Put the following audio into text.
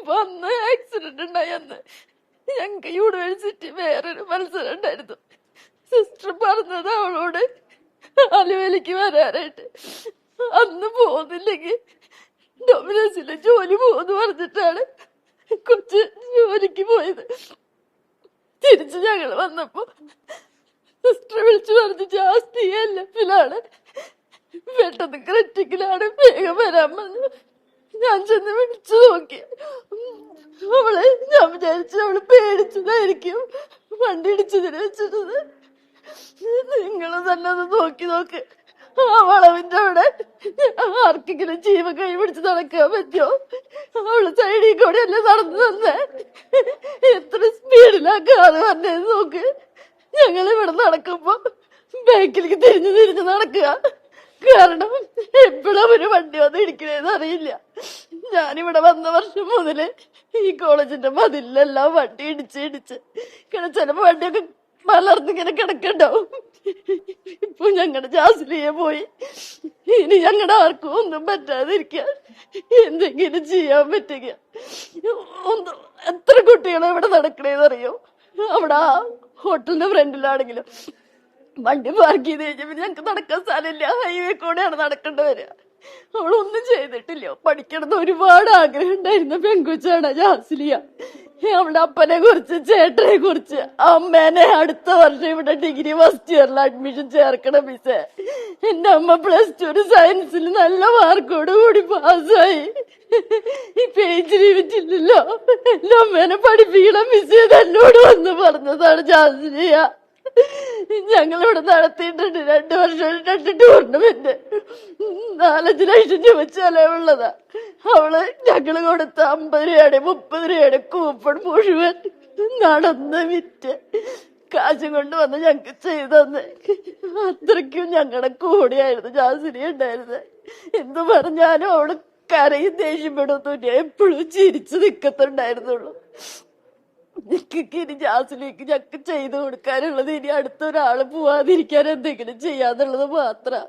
അപ്പൊ അന്ന് ആക്സിഡന്റ് ഉണ്ടായി. അന്ന് ഞങ്ങക്ക് യൂണിവേഴ്സിറ്റി വേറൊരു മത്സരം ഉണ്ടായിരുന്നു. സിസ്റ്റർ പറഞ്ഞത് അവളോട് ആലുവയിലേക്ക് വരാനായിട്ട്. അന്ന് പോകുന്നില്ലെങ്കിൽ ഡൊമിനോസിലെ ജോലി പോകുന്നു പറഞ്ഞിട്ടാണ് കൊച്ച് ജോലിക്ക് പോയത്. തിരിച്ച് ഞങ്ങൾ വന്നപ്പോ സിസ്റ്റർ വിളിച്ചു പറഞ്ഞു ജാസ്തിയല്ലാണ്, പെട്ടെന്ന് ക്രിറ്റിക്കലാണ്, വേഗം വരാൻ പറഞ്ഞു. ഞാൻ ചെന്ന് വിളിച്ചു നോക്കി. ഞാൻ വിചാരിച്ചു അവള് പേടിച്ചതായിരിക്കും വണ്ടി ഇടിച്ചതിന് വെച്ചിട്ടത്. നിങ്ങള് തന്നെ ഒന്ന് നോക്ക്. ആ വളവിന്റെ അവിടെ ആർക്കെങ്കിലും ജീവൻ കൈ പിടിച്ച് നടക്കാൻ പറ്റുമോ? അവള് സൈഡിൽ കൂടെ അല്ലേ നടന്നു തന്നെ. എത്ര സ്പീഡിലാക്കാതെ പറഞ്ഞത് നോക്ക്. ഞങ്ങൾ ഇവിടെ നടക്കുമ്പോ ബാക്കിലേക്ക് തിരിഞ്ഞു നടക്കുക. കാരണം എപ്പോഴും ഒരു വണ്ടി വന്ന് ഇടിക്കണേന്ന് അറിയില്ല. ഞാനിവിടെ വന്ന വർഷം മുതല് ഈ കോളേജിന്റെ മതിലെല്ലാം വണ്ടി ഇടിച്ച് ചിലപ്പോ വണ്ടിയൊക്കെ മലർന്നിങ്ങനെ കിടക്കണ്ടാവും. ഇപ്പൊ ഞങ്ങളുടെ ജാസ്ലിയെ പോയി. ഇനി ഞങ്ങളുടെ ആർക്കും ഒന്നും പറ്റാതിരിക്കാൻ എന്തെങ്കിലും ചെയ്യാൻ പറ്റുക. എത്ര കുട്ടികളെ ഇവിടെ നടക്കണേന്നറിയോ? അവിടെ ആ ഹോട്ടലിന്റെ ഫ്രണ്ടിലാണെങ്കിലും വണ്ടി പാർക്ക് ചെയ്ത് കഴിഞ്ഞപ്പോ ഞങ്ങക്ക് നടക്കാൻ സ്ഥലമില്ല. ഹൈവേ കൂടെയാണ് നടക്കേണ്ടി വരിക. അവളൊന്നും ചെയ്തിട്ടില്ല. പഠിക്കണമെന്ന് ഒരുപാട് ആഗ്രഹം ഉണ്ടായിരുന്ന പെൺകുച്ചാണ് ജാസ്ലിയ. അവളുടെ അപ്പനെ കുറിച്ച്, ചേട്ടനെ കുറിച്ച്, അമ്മേനെ അടുത്ത വർഷം ഇവിടെ ഡിഗ്രി ഫസ്റ്റ് ഇയറിൽ അഡ്മിഷൻ ചേർക്കണം മിസ്സേ. എന്റെ അമ്മ +2 സയൻസിൽ നല്ല മാർക്കോട് കൂടി പാസ്സായി. ഇപ്പൊ ഏജ് ലിമിറ്റ് ഇല്ലല്ലോ. എന്റെ അമ്മേനെ പഠിപ്പിക്കണം മിസ്സേ എന്നോട് വന്ന് പറഞ്ഞതാണ് ജാസ്ലിയ. ഞങ്ങളിവിടെ നടത്തിയിട്ടുണ്ട് 2 വർഷം 2 ടൂർണമെന്റ്. 4-5 ലക്ഷം രൂപ ചെലവുള്ളതാ. അവള് ഞങ്ങള് കൊടുത്ത 50 രൂപയുടെ 30 രൂപയുടെ കൂപ്പൺ മുഴുവൻ നടന്ന് വിറ്റ് കാശും കൊണ്ട് വന്ന് ഞങ്ങക്ക് ചെയ്തന്ന്. അത്രയ്ക്കും ഞങ്ങളുടെ കൂടെയായിരുന്നു ജാസ്ലി ഉണ്ടായിരുന്നത്. എന്തു പറഞ്ഞാലും അവള് കരയും ദേഷ്യപ്പെടുന്നില്ല. എപ്പോഴും ചിരിച്ചു നിക്കത്തുണ്ടായിരുന്നുള്ളൂ. ഞങ്ങൾക്ക് ഇനി ജാസ്ലിക്ക് ഞങ്ങൾക്ക് ചെയ്തു കൊടുക്കാനുള്ളത് ഇനി അടുത്തൊരാള് പോവാതിരിക്കാൻ എന്തെങ്കിലും ചെയ്യാന്നുള്ളത് മാത്രം.